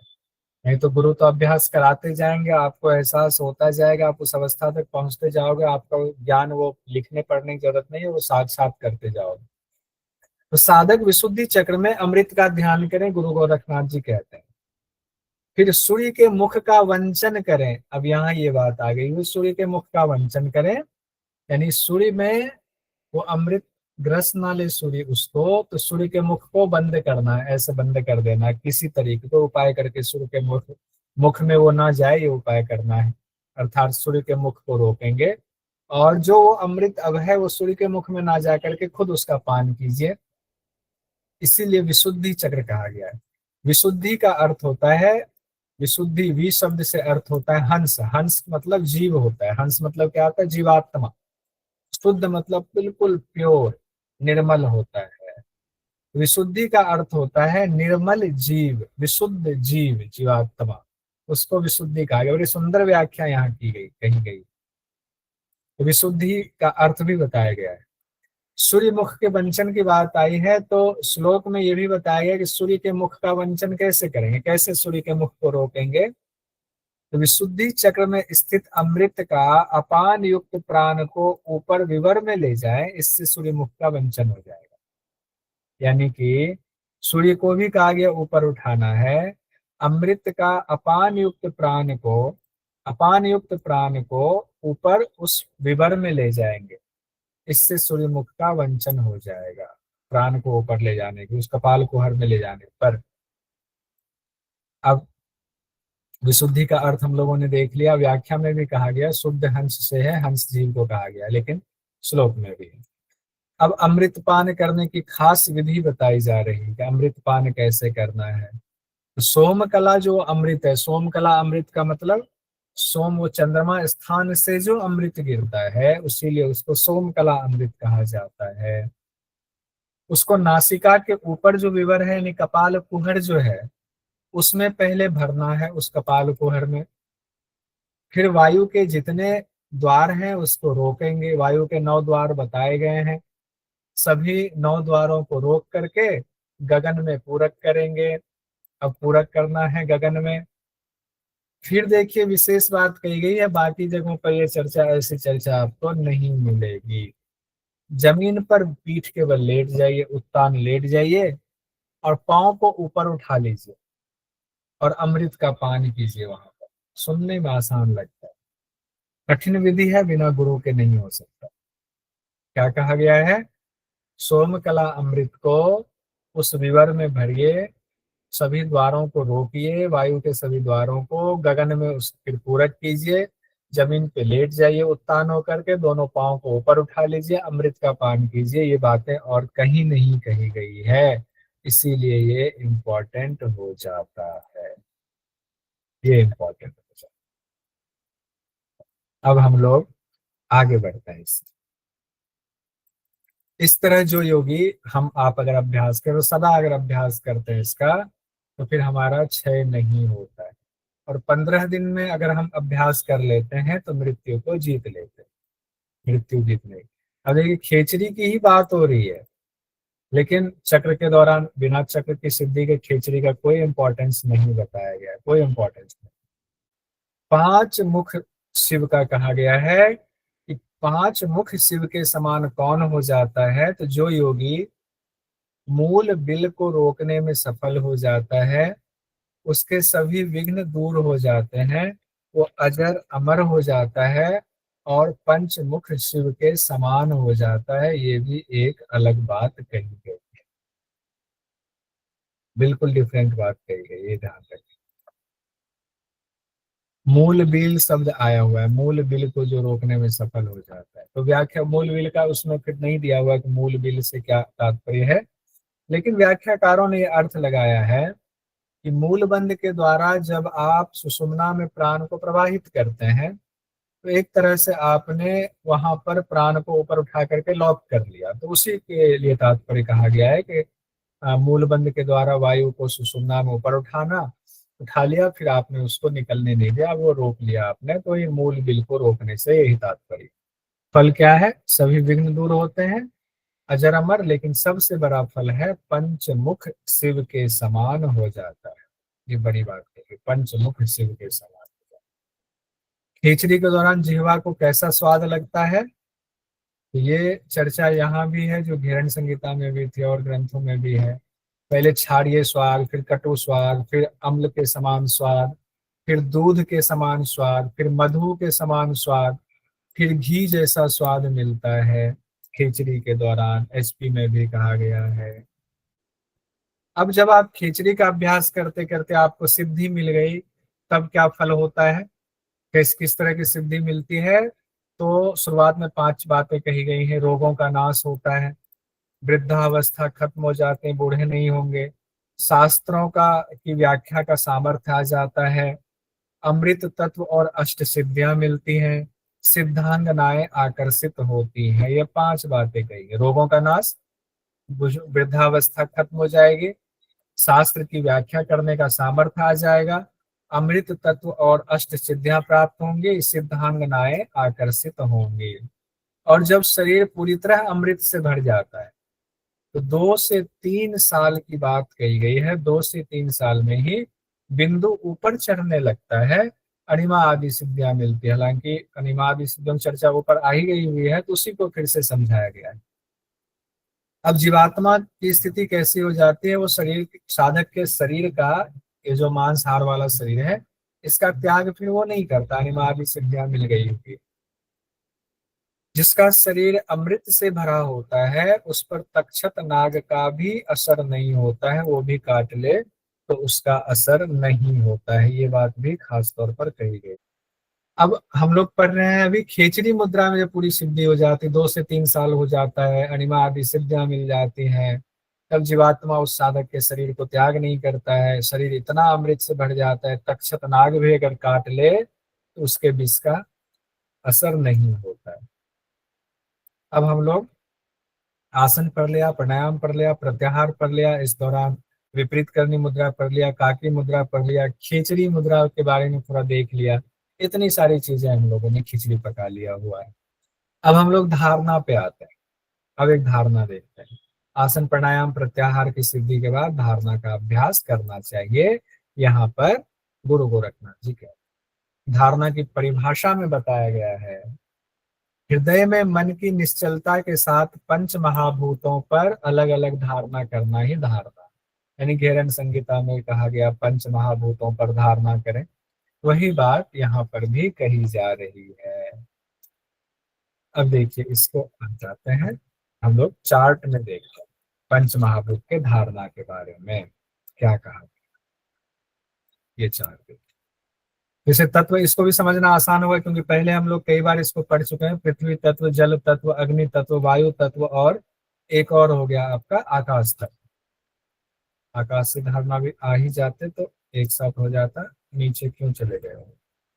नहीं तो गुरु तो अभ्यास कराते जाएंगे, आपको एहसास होता जाएगा, आप उस अवस्था तक पहुंचते जाओगे, आपका ज्ञान वो लिखने पढ़ने की जरूरत नहीं है, वो साथ साथ करते जाओगे। तो साधक विशुद्धि चक्र में अमृत का ध्यान करें, गुरु गोरखनाथ जी कहते हैं। फिर सूर्य के मुख का वंचन करें। अब यहाँ ये बात आ गई, सूर्य के मुख का वंचन करें, यानी सूर्य में वो अमृत ग्रस ना ले सूर्य उसको, तो सूर्य के मुख को बंद करना है, ऐसे बंद कर देना है, किसी तरीके को उपाय करके सूर्य के मुख में वो ना जाए, ये उपाय करना है। अर्थात सूर्य के मुख को रोकेंगे और जो वो अमृत अब है वो सूर्य के मुख में ना जा करके खुद उसका पान कीजिए। इसीलिए विशुद्धि चक्र कहा गया है। विशुद्धि का अर्थ होता है, विशुद्धि वी शब्द से अर्थ होता है हंस। हंस मतलब जीव होता है, हंस मतलब क्या होता है? जीवात्मा। शुद्ध मतलब बिल्कुल प्योर, निर्मल होता है। विशुद्धि का अर्थ होता है निर्मल जीव, विशुद्ध जीव, जीवात्मा, उसको विशुद्धि कहा गया। और ये सुंदर व्याख्या यहाँ की गई, कही गई। तो विशुद्धि का अर्थ भी बताया गया है। सूर्य मुख के वंचन की बात आई है तो श्लोक में ये भी बताया गया कि सूर्य के मुख का वंचन कैसे करेंगे, कैसे सूर्य के मुख को रोकेंगे। तो विशुद्धि चक्र में स्थित अमृत का अपान युक्त प्राण को ऊपर विवर में ले जाए, इससे सूर्य मुख का वंचन हो जाएगा। यानी कि सूर्य को भी कहा गया ऊपर उठाना है, अमृत का अपान युक्त प्राण को ऊपर उस विवर में ले जाएंगे, इससे सूर्य मुख का वंचन हो जाएगा। प्राण को ऊपर ले जाने की, उस कपाल को हर में ले जाने पर। अब विशुद्धि का अर्थ हम लोगों ने देख लिया, व्याख्या में भी कहा गया शुद्ध हंस से है, हंस जीव को कहा गया, लेकिन श्लोक में भी है। अब अमृतपान करने की खास विधि बताई जा रही है कि अमृतपान कैसे करना है। तो सोमकला जो अमृत है, सोमकला अमृत का मतलब सोम वो चंद्रमा स्थान से जो अमृत गिरता है, उसीलिए उसको सोमकला अमृत कहा जाता है। उसको नासिका के ऊपर जो विवर है यानी कपाल कुहर जो है, उसमें पहले भरना है, उस कपाल कुहर में। फिर वायु के जितने द्वार हैं उसको रोकेंगे, वायु के 9 द्वार बताए गए हैं, सभी 9 द्वारों को रोक करके गगन में पूरक करेंगे। अब पूरक करना है गगन में। फिर देखिए विशेष बात कही गई है, बाकी जगहों पर यह चर्चा, ऐसी चर्चा आपको नहीं मिलेगी। जमीन पर पीठ के बल लेट जाइए, उत्तान लेट जाइए और पांव को ऊपर उठा लीजिए और अमृत का पान कीजिए। वहां पर सुनने में आसान लगता है, कठिन विधि है, बिना गुरु के नहीं हो सकता। क्या कहा गया है? सोमकला अमृत को उस विवर में भरिए, सभी द्वारों को रोकिए, वायु के सभी द्वारों को, गगन में उस फिर पूरक कीजिए, जमीन पे लेट जाइए उत्तान होकर के, दोनों पांव को ऊपर उठा लीजिए, अमृत का पान कीजिए। ये बातें और कहीं नहीं कही गई है, इसीलिए ये इम्पोर्टेंट हो जाता है, ये इम्पोर्टेंट हो जाता है। अब हम लोग आगे बढ़ते हैं इससे। इस तरह जो योगी हम आप अगर अभ्यास करें, तो सदा अगर अभ्यास करते हैं इसका, तो फिर हमारा क्षय नहीं होता है। और 15 दिन में अगर हम अभ्यास कर लेते हैं तो मृत्यु को जीत लेते हैं, मृत्यु जीतने की। अब देखिए खेचरी की ही बात हो रही है, लेकिन चक्र के दौरान बिना चक्र की सिद्धि के खेचरी का कोई इंपॉर्टेंस नहीं बताया गया है, कोई इंपॉर्टेंस नहीं। 5 मुख शिव का कहा गया है कि 5 मुख शिव के समान कौन हो जाता है? तो जो योगी मूल बिल को रोकने में सफल हो जाता है, उसके सभी विघ्न दूर हो जाते हैं, वो अजर अमर हो जाता है और पंचमुख शिव के समान हो जाता है। ये भी एक अलग बात कही गई, बिल्कुल डिफरेंट बात कही गई, ये ध्यान रखिए। मूल बिल शब्द आया हुआ है, मूल बिल को जो रोकने में सफल हो जाता है। तो व्याख्या मूल बिल का उसमें फिर नहीं दिया हुआ कि मूल बिल से क्या तात्पर्य है, लेकिन व्याख्याकारों ने यह अर्थ लगाया है कि मूल बंध के द्वारा जब आप सुषुम्ना में प्राण को प्रवाहित करते हैं, तो एक तरह से आपने वहां पर प्राण को ऊपर उठा करके लॉक कर लिया। तो उसी के लिए तात्पर्य कहा गया है कि मूल बंध के द्वारा वायु को सुषुम्ना में ऊपर उठा लिया, फिर आपने उसको निकलने नहीं दिया, वो रोक लिया आपने। तो ये मूल बिल को रोकने से यही तात्पर्य। फल क्या है? सभी विघ्न दूर होते हैं, अजर अमर, लेकिन सबसे बड़ा फल है पंचमुख शिव के समान हो जाता है। ये बड़ी बात है, पंचमुख शिव के समान हो जाता है। खिचड़ी के दौरान जिह्वा को कैसा स्वाद लगता है? तो ये चर्चा यहाँ भी है, जो घिरण संहिता में भी थी और ग्रंथों में भी है। पहले क्षारीय स्वाद, फिर कटु स्वाद, फिर अम्ल के समान स्वाद, फिर दूध के समान स्वाद, फिर मधु के समान स्वाद, फिर घी जैसा स्वाद मिलता है खिचड़ी के दौरान, एचपी में भी कहा गया है। अब जब आप खिचड़ी का अभ्यास करते करते आपको सिद्धि मिल गई, तब क्या फल होता है? किस किस तरह की सिद्धि मिलती है? तो शुरुआत में 5 बातें कही गई हैं। रोगों का नाश होता है, वृद्धावस्था खत्म हो जाते हैं, बूढ़े नहीं होंगे, शास्त्रों का की व्याख्या का सामर्थ्य आ जाता है, अमृत तत्व और अष्ट सिद्धियां मिलती हैं, सिद्धांगनाएं आकर्षित होती हैं। ये 5 बातें कही है। रोगों का नाश, वृद्धावस्था खत्म हो जाएगी, शास्त्र की व्याख्या करने का सामर्थ्य आ जाएगा, अमृत तत्व और अष्ट सिद्धियां प्राप्त होंगी, सिद्धांगनाएं आकर्षित होंगी। और जब शरीर पूरी तरह अमृत से भर जाता है, तो 2 से 3 साल की बात कही गई है, 2 से 3 साल में ही बिंदु ऊपर चढ़ने लगता है, अणिमा आदि सिद्धियां मिलती है। हालांकि अणिमा आदि सिद्धियों की चर्चा ऊपर आ ही गई हुई है, तो उसी को फिर से समझाया गया है। अब जीवात्मा की स्थिति कैसी हो जाती है? वो शरीर, साधक के शरीर का, ये जो मांसहार वाला शरीर है, इसका त्याग फिर वो नहीं करता, अणिमा आदि सिद्धियां मिल गई होगी। जिसका शरीर अमृत से भरा होता है, उस पर तक्षक नाग का भी असर नहीं होता है, वो भी काट ले तो उसका असर नहीं होता है। ये बात भी खास तौर पर कही गई। अब हम लोग पढ़ रहे हैं अभी खेचरी मुद्रा में जब पूरी सिद्धि हो जाती, 2 से 3 साल हो जाता है, अणिमा आदि सिद्धियां मिल जाती हैं, तब जीवात्मा उस साधक के शरीर को त्याग नहीं करता है। शरीर इतना अमृत से भर जाता है, तक्षक नाग भी अगर काट ले तो उसके विष का असर नहीं होता है। अब हम लोग आसन पढ़ लिया, प्राणायाम पढ़ लिया, प्रत्याहार पढ़ लिया, इस दौरान विपरीत करनी मुद्रा पढ़ लिया, काकी मुद्रा पढ़ लिया, खिचड़ी मुद्रा के बारे में थोड़ा देख लिया। इतनी सारी चीजें हम लोगों ने खिचड़ी पका लिया हुआ है। अब हम लोग धारणा पे आते हैं। अब एक धारणा देखते हैं। आसन प्राणायाम प्रत्याहार की सिद्धि के बाद धारणा का अभ्यास करना चाहिए। यहाँ पर गुरु गोरखनाथ जी के धारणा की परिभाषा में बताया गया है, हृदय में मन की निश्चलता के साथ पंच महाभूतों पर अलग अलग धारणा करना ही धारणा। यानी घेरन संगीता में कहा गया पंच महाभूतों पर धारणा करें, वही बात यहाँ पर भी कही जा रही है। अब देखिए, इसको हम जाते हैं, हम लोग चार्ट में देखते हैं पंच महाभूत के धारणा के बारे में क्या कहा। ये चार्ट देखिए, जैसे तत्व, इसको भी समझना आसान होगा क्योंकि पहले हम लोग कई बार इसको पढ़ चुके हैं। पृथ्वी तत्व, जल तत्व, अग्नि तत्व, वायु तत्व, और एक और हो गया आपका आकाश तत्व। आकाश से धारणा भी आ ही जाते तो एक साथ हो जाता, नीचे क्यों चले गए हो?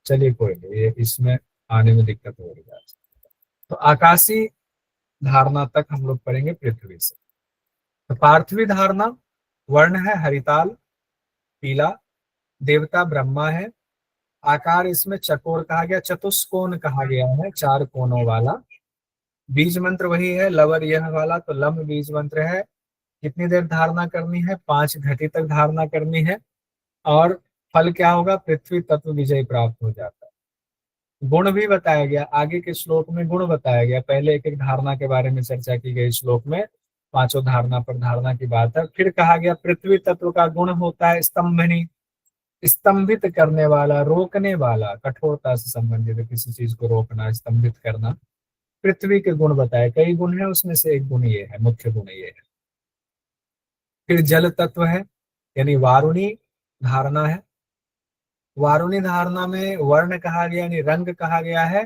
चलिए कोई नहीं, ये इसमें आने में दिक्कत हो रही है। तो आकाशी धारणा तक हम लोग पढ़ेंगे पृथ्वी से। तो पार्थिवी धारणा, वर्ण है हरिताल पीला, देवता ब्रह्मा है, आकार इसमें चकोर कहा गया, चतुष्कोण कहा गया है, 4 कोनों वाला। बीज मंत्र वही है लवर यह वाला, तो लम बीज मंत्र है। कितनी देर धारणा करनी है? 5 घटी तक धारणा करनी है। और फल क्या होगा? पृथ्वी तत्व विजय प्राप्त हो जाता है। गुण भी बताया गया, आगे के श्लोक में गुण बताया गया। पहले एक एक धारणा के बारे में चर्चा की गई श्लोक में, 5 धारणा पर धारणा की बात है। फिर कहा गया पृथ्वी तत्व का गुण होता है स्तंभनी, स्तंभित करने वाला, रोकने वाला, कठोरता से संबंधित है, किसी चीज को रोकना, स्तंभित करना। पृथ्वी के गुण बताए, कई गुण है, उसमें से एक गुण ये है, मुख्य गुण ये है। फिर जल तत्व है, यानी वारुणी धारणा है। वारुणी धारणा में वर्ण कहा गया, यानी रंग कहा गया है,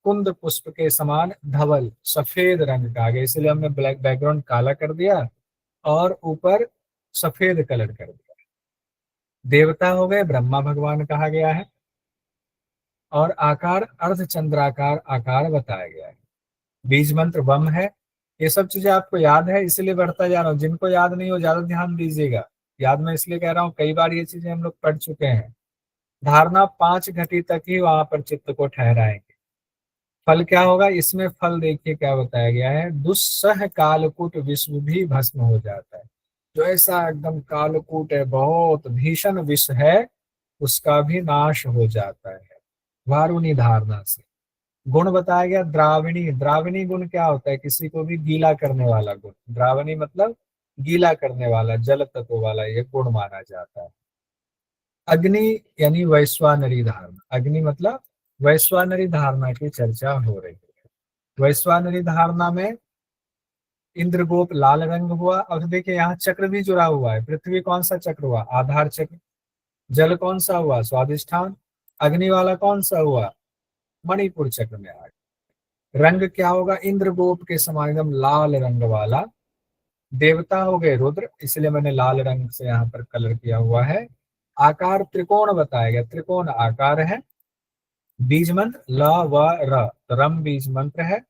कुंद पुष्प के समान धवल सफेद रंग कहा गया, इसलिए हमने ब्लैक बैकग्राउंड काला कर दिया और ऊपर सफेद कलर कर दिया। देवता हो गए, ब्रह्मा भगवान कहा गया है। और आकार अर्धचंद्राकार आकार बताया गया है। बीज मंत्र वम है। ये सब चीजें आपको याद है, इसलिए बढ़ता जा रहा हूँ। जिनको याद नहीं हो ज्यादा ध्यान दीजिएगा, याद मैं इसलिए कह रहा हूँ, कई बार ये चीजें हम लोग पढ़ चुके हैं। धारणा 5 घटी तक ही वहां पर चित्त को ठहराएंगे। फल क्या होगा? इसमें फल देखिए क्या बताया गया है, दुस्सह कालकूट विश्व भी भस्म हो जाता है। जो ऐसा एकदम कालकूट है, बहुत भीषण विष है, उसका भी नाश हो जाता है वारुणी धारणा से। गुण बताया गया द्रावणी, द्रावणी गुण क्या होता है? किसी को भी गीला करने वाला गुण, द्रावणी मतलब गीला करने वाला, जल तत्व वाला, ये गुण माना जाता है। अग्नि यानी वैश्वानरी धारणा, अग्नि मतलब वैश्वानरी धारणा की चर्चा हो रही है। वैश्वानरी धारणा में इंद्रगोप लाल रंग हुआ। अब देखिए यहाँ चक्र भी जुड़ा हुआ है। पृथ्वी कौन सा चक्र हुआ? आधार चक्र। जल कौन सा हुआ? स्वादिष्ठान। अग्नि वाला कौन सा हुआ? मणिपुर चक्र में आ गया। रंग क्या होगा? इंद्रगोप के समान एकदम लाल रंग वाला। देवता हो गए रुद्र, इसलिए मैंने लाल रंग से यहाँ पर कलर किया हुआ है। आकार त्रिकोण बताया गया, त्रिकोण आकार है। बीज मंत्र ल व र, तो रम बीज मंत्र है।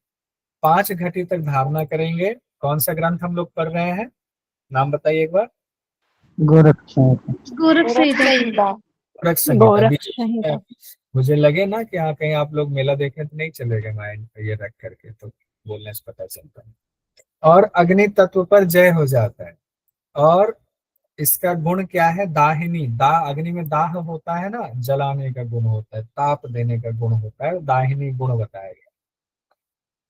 5 घटी तक धारणा करेंगे। कौन सा ग्रंथ हम लोग पढ़ रहे हैं? नाम बताइए एक बार। गोरख संहिता। गोरख संहिता। गोरख संहिता। गोरख संहिता। मुझे लगे ना कि हाँ कहीं आप लोग मेला देखें तो नहीं चलेगा माइंड ये रख करके, तो बोलने से पता चलता है। और अग्नि तत्व पर जय हो जाता है। और इसका गुण क्या है? दाहिनी, अग्नि में दाह होता है ना, जलाने का गुण होता है, ताप देने का गुण होता है, दाहिनी गुण बताया गया।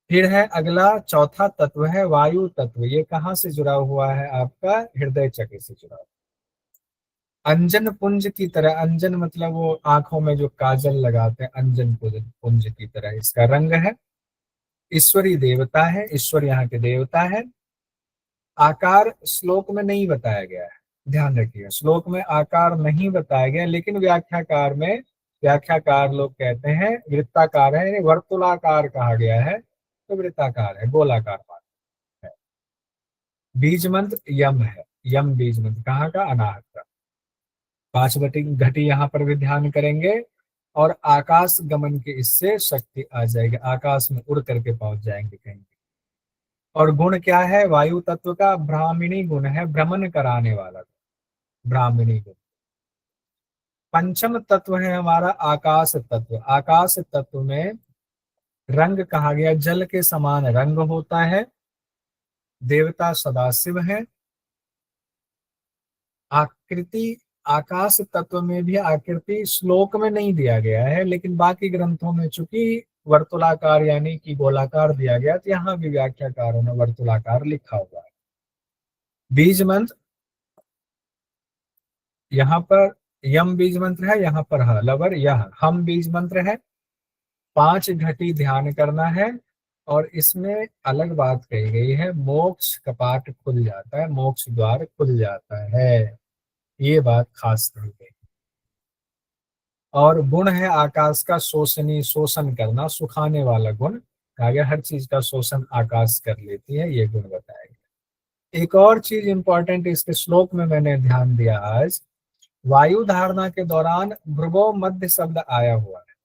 फिर है अगला, चौथा तत्व है वायु तत्व। ये कहाँ से जुड़ा हुआ है? आपका हृदय चक्र से जुड़ा हुआ। अंजन पुंज की तरह, अंजन मतलब वो आंखों में जो काजल लगाते हैं, अंजन पुंज की तरह इसका रंग है। ईश्वरी देवता है, ईश्वर यहाँ के देवता है। आकार श्लोक में नहीं बताया गया है, ध्यान रखिए, श्लोक में आकार नहीं बताया गया, लेकिन व्याख्याकार लोग कहते हैं वृत्ताकार है, यानी वर्तुलाकार कहा गया है तो वृत्ताकार है, गोलाकार है। बीज मंत्र यम है, यम बीज मंत्र कहाँ का? अनाहत का। 5 घटी यहाँ पर भी ध्यान करेंगे और आकाश गमन के इससे शक्ति आ जाएगी, आकाश में उड़ करके पहुंच जाएंगे कहीं। और गुण क्या है? वायु तत्व का ब्राह्मणी गुण है, भ्रमण कराने वाला ब्राह्मणी गुण। पंचम तत्व है हमारा आकाश तत्व। आकाश तत्व में रंग कहा गया, जल के समान रंग होता है। देवता सदाशिव है। आकृति, आकाश तत्व में भी आकृति श्लोक में नहीं दिया गया है, लेकिन बाकी ग्रंथों में चूंकि वर्तुलाकार यानी कि गोलाकार दिया गया, तो यहाँ भी व्याख्याकारों ने वर्तुलाकार लिखा हुआ है। बीज मंत्र यहाँ पर यम बीज मंत्र है, यहाँ पर ह लवर यह हम बीज मंत्र है। 5 घटी ध्यान करना है और इसमें अलग बात कही गई है, मोक्ष कपाट खुल जाता है, मोक्ष द्वार खुल जाता है, ये बात खास कही गई। और गुण है आकाश का शोषणी, शोषण करना, सुखाने वाला गुण कहा गया, हर चीज का शोषण आकाश कर लेती है, ये गुण बताया गया। एक और चीज इंपॉर्टेंट इसके श्लोक में मैंने ध्यान दिया आज, वायु धारणा के दौरान भ्रुवो मध्य शब्द आया हुआ है,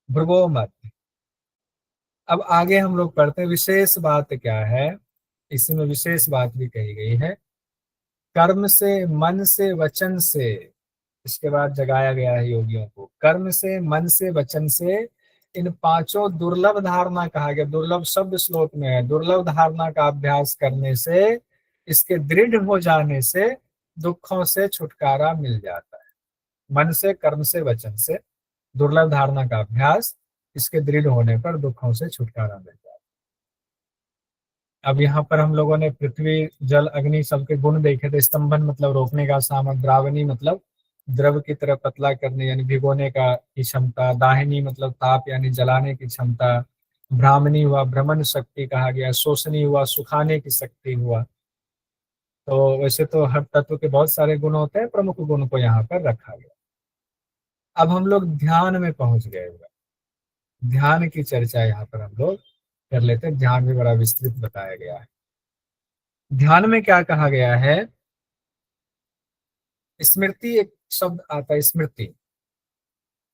भ्रुवो मध्य। अब आगे हम लोग पढ़ते हैं विशेष बात क्या है, इसी में विशेष बात भी कही गई है। कर्म से, मन से, वचन से, इसके बाद जगाया गया है योगियों को, कर्म से, मन से, वचन से, इन 5 दुर्लभ धारणा कहा गया, दुर्लभ शब्द श्लोक में है, दुर्लभ धारणा का अभ्यास करने से, इसके दृढ़ हो जाने से दुखों से छुटकारा मिल जाता है। मन से, कर्म से, वचन से दुर्लभ धारणा का अभ्यास, इसके दृढ़ होने पर दुखों से छुटकारा मिल जाता है। अब यहाँ पर हम लोगों ने पृथ्वी, जल, अग्नि सबके गुण देखे थे। स्तंभन मतलब रोकने का सामर्थ्य, द्रावणी मतलब द्रव की तरह पतला करने यानी भिगोने का की क्षमता, दाहिनी मतलब ताप यानी जलाने की क्षमता, ब्राह्मणी हुआ भ्रमण शक्ति कहा गया, शोषणी हुआ सुखाने की शक्ति हुआ। तो वैसे तो हर तत्व के बहुत सारे गुण होते हैं, प्रमुख गुण को यहाँ पर रखा गया। अब हम लोग ध्यान में पहुंच गए हुए, ध्यान की चर्चा यहाँ पर हम लोग कर लेते हैं। ध्यान में बड़ा विस्तृत बताया गया है। ध्यान में क्या कहा गया है? स्मृति एक शब्द आता है, स्मृति।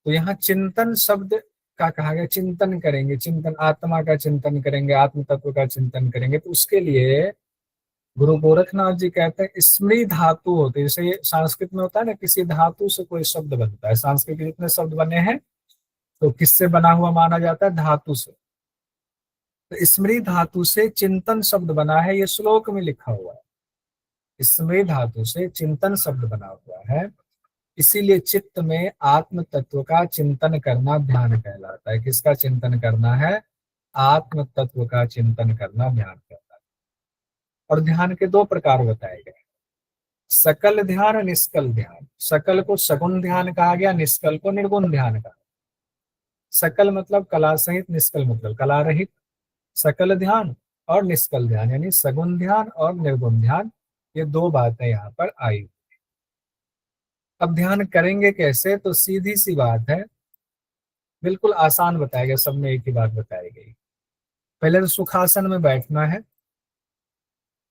तो यहाँ चिंतन शब्द का कहा गया, चिंतन करेंगे, चिंतन आत्मा का चिंतन करेंगे, आत्म तत्व का चिंतन करेंगे। तो उसके लिए गुरु गोरखनाथ जी कहते हैं स्मृति धातु होती है। जैसे ये संस्कृत में होता है ना, किसी धातु से कोई शब्द बनता है। संस्कृत के जितने शब्द बने हैं तो किससे बना हुआ माना जाता है? धातु से। तो स्मृति धातु से चिंतन शब्द बना है, ये श्लोक में लिखा हुआ है। स्मृति धातु से चिंतन शब्द बना हुआ है, इसीलिए चित्त में आत्म तत्व का चिंतन करना ध्यान कहलाता है। किसका चिंतन करना है? आत्म तत्व का चिंतन करना ध्यान कहलाता है। और ध्यान के 2 प्रकार बताए गए, सकल ध्यान, निष्कल ध्यान। सकल को सगुण ध्यान कहा गया, निष्कल को निर्गुण ध्यान कहा। सकल मतलब कला सहित, निष्कल मतलब कला रहित। सकल ध्यान और निष्कल ध्यान यानी सगुण ध्यान और निर्गुण ध्यान, ये 2 बातें यहाँ पर आई। अब ध्यान करेंगे कैसे? तो सीधी सी बात है, बिल्कुल आसान बताया गया, सब में एक ही बात बताई गई। पहले तो सुखासन में बैठना है,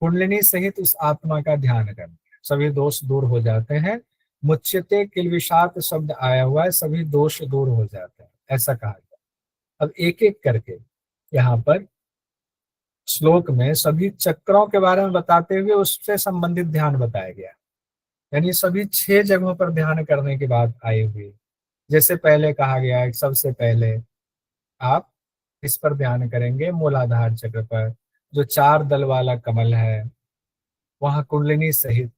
कुंडलिनी सहित उस आत्मा का ध्यान करना, सभी दोष दूर हो जाते हैं। मुच्यते किलविषात शब्द आया हुआ है, सभी दोष दूर हो जाते हैं, ऐसा कहा गया। अब एक एक करके यहाँ पर श्लोक में सभी चक्रों के बारे में बताते हुए उससे संबंधित ध्यान बताया गया, यानी सभी 6 जगहों पर ध्यान करने की बात आई हुई। जैसे पहले कहा गया है, सबसे पहले आप इस पर ध्यान करेंगे, मूलाधार चक्र पर, जो 4 दल वाला कमल है, वहां कुंडलिनी सहित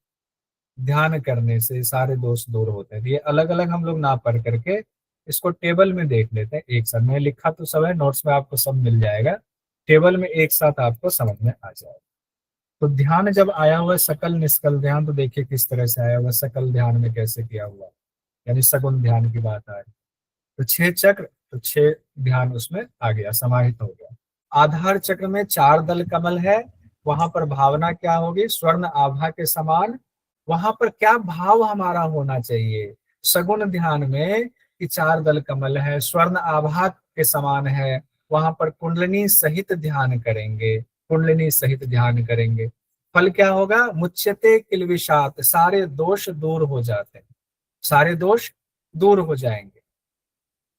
ध्यान करने से सारे दोष दूर होते हैं। ये अलग अलग हम लोग ना पढ़ करके इसको टेबल में देख लेते हैं एक साथ। मैं लिखा तो सब है, नोट्स में आपको सब मिल जाएगा, टेबल में एक साथ आपको समझ में आ जाएगा। तो ध्यान जब आया हुआ है सकल निष्कल ध्यान, तो देखिए किस तरह से आया हुआ। सकल ध्यान में कैसे किया हुआ, यानी सगुण ध्यान की बात आ रही। तो 6 चक्र, तो 6 ध्यान उसमें आ गया, समाहित हो गया। आधार चक्र में 4 दल कमल है, वहां पर भावना क्या होगी? स्वर्ण आभा के समान वहां पर क्या भाव हमारा होना चाहिए। सगुण ध्यान में कि 4 दल कमल है, स्वर्ण आभा के समान है, वहां पर कुंडलिनी सहित ध्यान करेंगे, कुंडलिनी सहित ध्यान करेंगे। फल क्या होगा, मुच्यते किलविषात, सारे दोष दूर हो जाते हैं, सारे दोष दूर हो जाएंगे।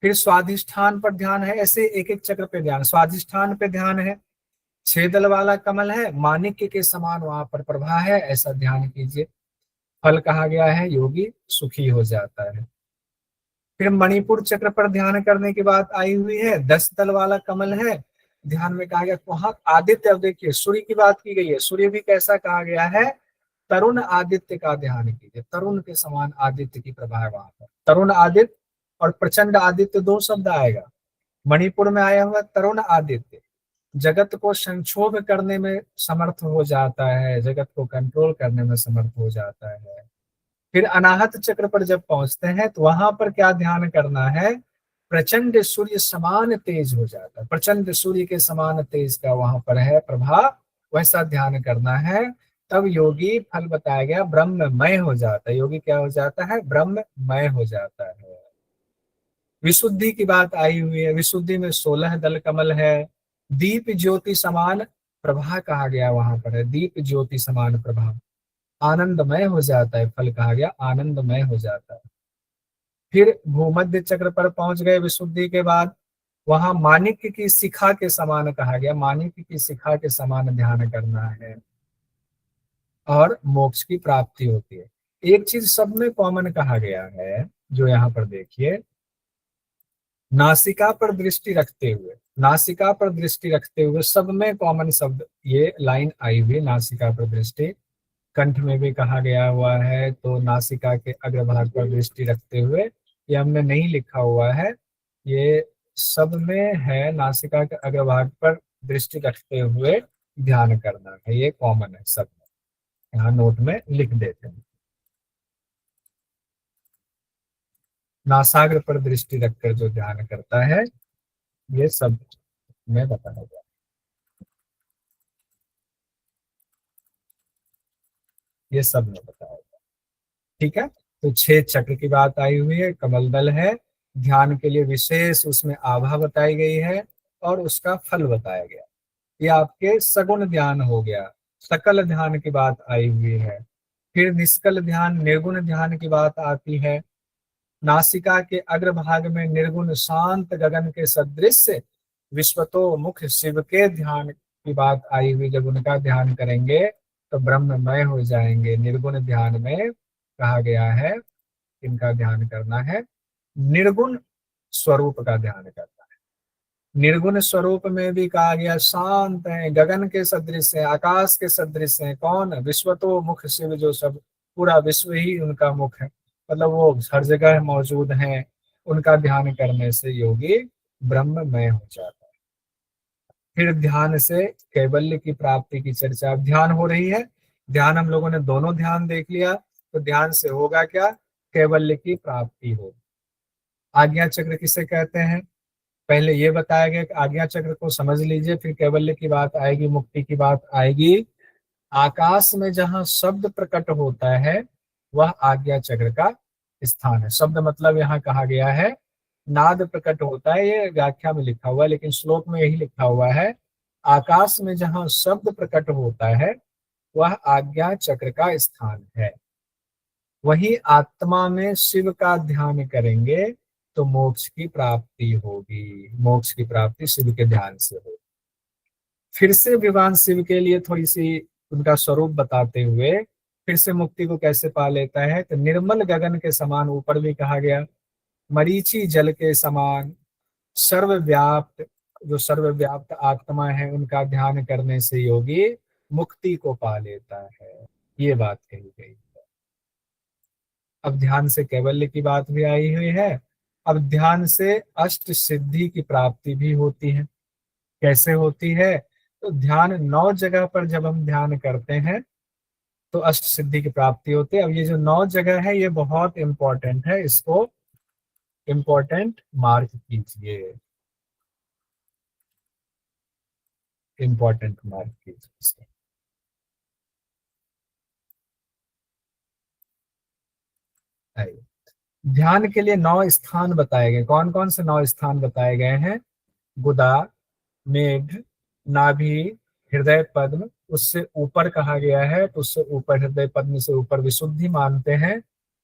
फिर स्वाधिष्ठान पर ध्यान है, ऐसे एक एक चक्र पे ध्यान। स्वाधिष्ठान पे ध्यान है, 6 दल वाला कमल है, माणिक्य के समान वहां पर प्रभा है, ऐसा ध्यान कीजिए। फल कहा गया है, योगी सुखी हो जाता है। फिर मणिपुर चक्र पर ध्यान करने की बात आई हुई है, 10 दल वाला कमल है, ध्यान में कहा गया वहां आदित्य। अब देखिए सूर्य की बात की गई है, सूर्य भी कैसा कहा गया है, तरुण आदित्य का ध्यान कीजिए, तरुण के समान आदित्य की प्रभा है वहां पर। तरुण आदित्य और प्रचंड आदित्य 2 शब्द आएगा। मणिपुर में आया हुआ तरुण आदित्य जगत को संक्षोभ करने में समर्थ हो जाता है, जगत को कंट्रोल करने में समर्थ हो जाता है। फिर अनाहत चक्र पर जब पहुंचते हैं तो वहां पर क्या ध्यान करना है, प्रचंड सूर्य समान तेज हो जाता है, प्रचंड सूर्य के समान तेज का वहां पर है प्रभाव, वैसा ध्यान करना है। तब योगी, फल बताया गया, ब्रह्ममय हो जाता है। योगी क्या हो जाता है, ब्रह्ममय हो जाता है। विशुद्धि की बात आई हुई है, विशुद्धि में 16 दल कमल है, दीप ज्योति समान प्रभा कहा गया वहां पर है, दीप ज्योति समान प्रभा, आनंदमय हो जाता है। फल कहा गया आनंदमय हो जाता है। फिर भूमध्य चक्र पर पहुंच गए विशुद्धि के बाद, वहां माणिक्य की शिखा के समान कहा गया, माणिक्य की शिखा के समान ध्यान करना है और मोक्ष की प्राप्ति होती है। एक चीज सब में कॉमन कहा गया है, जो यहाँ पर देखिए, नासिका पर दृष्टि रखते हुए, नासिका पर दृष्टि रखते हुए सब में कॉमन शब्द ये लाइन आई हुई, नासिका पर दृष्टि। कंठ में भी कहा गया हुआ है, तो नासिका के अग्रभाग पर दृष्टि रखते हुए, ये हमने नहीं लिखा हुआ है, ये सब में है, नासिका के अग्रभाग पर दृष्टि रखते हुए ध्यान करना है, ये कॉमन है सब में, यहाँ नोट में लिख देते हैं। नासाग्र पर दृष्टि रखकर जो ध्यान करता है, ये सब में बताया गया, ये सब में बताया गया। ठीक है, तो 6 चक्र की बात आई हुई है, कमल दल है, ध्यान के लिए विशेष उसमें आभा बताई गई है और उसका फल बताया गया। ये आपके सगुण ध्यान हो गया। सकल ध्यान की बात आई हुई है। फिर निष्कल ध्यान, निर्गुण ध्यान की बात आती है। नासिका के अग्रभाग में निर्गुण शांत गगन के सदृश विश्वतो मुख शिव के ध्यान की बात आई हुई, जब उनका ध्यान करेंगे तो ब्रह्ममय हो जाएंगे। निर्गुण ध्यान में कहा गया है, इनका ध्यान करना है, निर्गुण स्वरूप का ध्यान करना है। निर्गुण स्वरूप में भी कहा गया शांत है, गगन के सदृश है, आकाश के सदृश है। कौन, विश्वतो मुख शिव, जो सब पूरा विश्व ही उनका मुख है, मतलब वो हर जगह मौजूद हैं। उनका ध्यान करने से योगी ब्रह्ममय हो जाता है। फिर ध्यान से कैवल्य की प्राप्ति की चर्चा, अब ध्यान हो रही है। ध्यान हम लोगों ने दोनों ध्यान देख लिया, तो ध्यान से होगा क्या, कैवल्य की प्राप्ति होगी। आज्ञा चक्र किसे कहते हैं, पहले ये बताया गया कि आज्ञा चक्र को समझ लीजिए, फिर कैवल्य की बात आएगी, मुक्ति की बात आएगी। आकाश में जहां शब्द प्रकट होता है वह आज्ञा चक्र का स्थान है। शब्द मतलब यहाँ कहा गया है नाद प्रकट होता है, ये व्याख्या में लिखा हुआ है, लेकिन श्लोक में यही लिखा हुआ है, आकाश में जहां शब्द प्रकट होता है वह आज्ञा चक्र का स्थान है। वही आत्मा में शिव का ध्यान करेंगे तो मोक्ष की प्राप्ति होगी, मोक्ष की प्राप्ति शिव के ध्यान से होगी। फिर से भगवान शिव के लिए थोड़ी सी उनका स्वरूप बताते हुए फिर से मुक्ति को कैसे पा लेता है, तो निर्मल गगन के समान, ऊपर भी कहा गया, मरीचि जल के समान, सर्वव्याप्त, जो सर्वव्याप्त आत्मा है उनका ध्यान करने से योगी मुक्ति को पा लेता है, ये बात कही गई है। अब ध्यान से कैवल्य की बात भी आई हुई है। अब ध्यान से अष्ट सिद्धि की प्राप्ति भी होती है। कैसे होती है, तो ध्यान 9 जगह पर जब हम ध्यान करते हैं तो अष्ट सिद्धि की प्राप्ति होती है। अब ये जो 9 जगह है ये बहुत इंपॉर्टेंट है, इसको इंपॉर्टेंट मार्क कीजिए, इंपॉर्टेंट मार्क कीजिए इसको। आइए, ध्यान के लिए 9 स्थान बताए गए। कौन कौन से 9 स्थान बताए गए हैं? गुदा, मेढ, नाभि, हृदय पद्म, उससे ऊपर कहा गया है तो उससे ऊपर, हृदय पद्म से ऊपर विशुद्धि मानते हैं।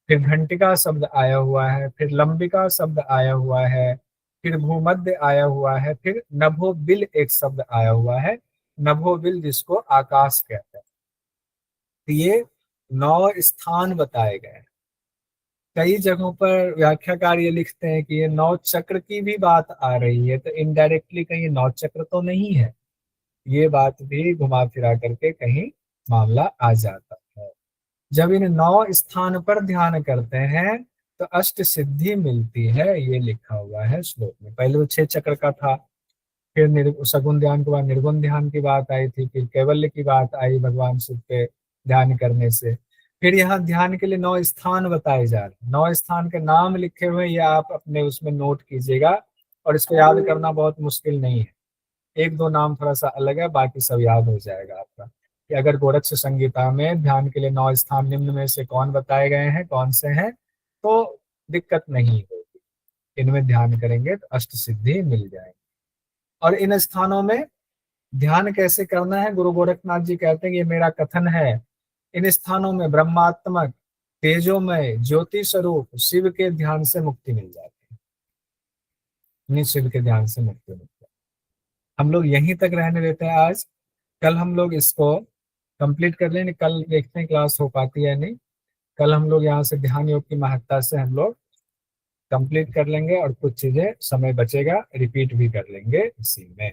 फिर घंटिका शब्द आया हुआ है, फिर लंबिका शब्द आया हुआ है, फिर भूमध्य आया हुआ है, फिर नभोबिल एक शब्द आया हुआ है, नभोबिल जिसको आकाश कहते हैं। तो ये 9 स्थान बताए गए हैं। कई जगहों पर व्याख्याकार ये लिखते हैं कि ये 9 चक्र की भी बात आ रही है, तो इनडायरेक्टली कहीं 9 चक्र तो नहीं है, ये बात भी घुमा फिरा करके कहीं मामला आ जाता है। जब इन 9 स्थान पर ध्यान करते हैं तो अष्ट सिद्धि मिलती है, ये लिखा हुआ है श्लोक में। पहले तो 6 चक्र का था, फिर सगुण ध्यान के बाद निर्गुण ध्यान की बात आई थी, फिर कैवल्य की बात आई भगवान शिव पे ध्यान करने से। फिर यहाँ ध्यान के लिए 9 स्थान बताए जा रहे हैं। 9 स्थान के नाम लिखे हुए, ये आप अपने उसमें नोट कीजिएगा, और इसको याद करना बहुत मुश्किल नहीं है। एक दो नाम थोड़ा सा अलग है, बाकी सब याद हो जाएगा आपका। कि अगर गोरक्ष संगीता में ध्यान के लिए 9 स्थान निम्न में से कौन बताए गए हैं, कौन से हैं, तो दिक्कत नहीं होगी। इनमें ध्यान करेंगे तो अष्ट सिद्धि मिल जाएगी। और इन स्थानों में ध्यान कैसे करना है, गुरु गोरखनाथ जी कहते हैं, ये मेरा कथन है। इन स्थानों में ब्रह्मात्मक, तेजोमय, ज्योति स्वरूप शिव के ध्यान से मुक्ति मिल जाती है। इन्हीं शिव के ध्यान से मुक्ति मिलती है। हम लोग यहीं तक रहने देते हैं आज। कल हम लोग इसको कंप्लीट कर लेंगे, कल देखते हैं क्लास हो पाती है नहीं। कल हम लोग यहाँ से ध्यान योग की महत्ता से हम लोग कंप्लीट कर लेंगे, और कुछ चीजें समय बचेगा रिपीट भी कर लेंगे इसी में।